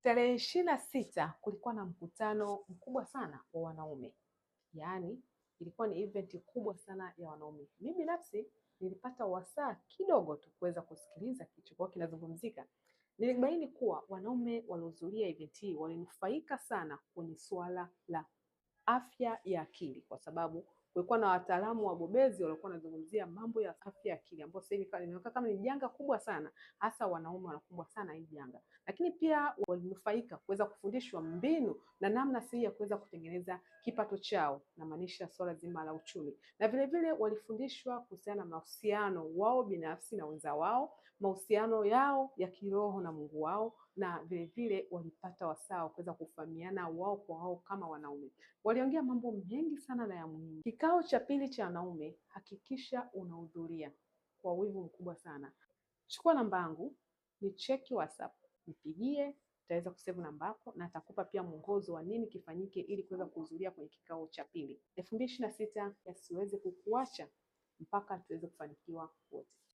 Tarehe 26 kulikuwa na mkutano mkubwa sana wa wanaume, yaani ilikuwa ni event kubwa sana ya wanaume. Mimi binafsi nilipata wasaa kidogo tu kuweza kusikiliza kilichokuwa kinazungumzika. Nilibaini kuwa wanaume waliohudhuria event hii walinufaika sana kwenye suala la afya ya akili, kwa sababu kulikuwa na wataalamu wabobezi waliokuwa wanazungumzia mambo ya afya ya akili, ambapo sasa hivi inaonekana kama ni janga kubwa sana, hasa wanaume wanakumbwa sana hii janga. Lakini pia walinufaika kuweza kufundishwa mbinu na namna sahihi ya kuweza kutengeneza kipato chao, na maanisha swala zima la uchumi, na vile vile walifundishwa kuhusiana na mahusiano wao binafsi na wenza wao, mahusiano yao ya kiroho na Mungu wao, na vile vile walipata wasaa wa kuweza kufahamiana wao kwa wao kama wanaume. Waliongea mambo mengi sana na ya muhimu. Kikao cha pili cha wanaume, hakikisha unahudhuria kwa wivu mkubwa sana. Chukua namba yangu, ni cheki WhatsApp, nipigie, nitaweza kusave namba yako na atakupa pia mwongozo wa nini kifanyike ili kuweza kuhudhuria kwenye kikao cha pili. 2026 yasiweze kukuacha mpaka tuweze kufanikiwa wote.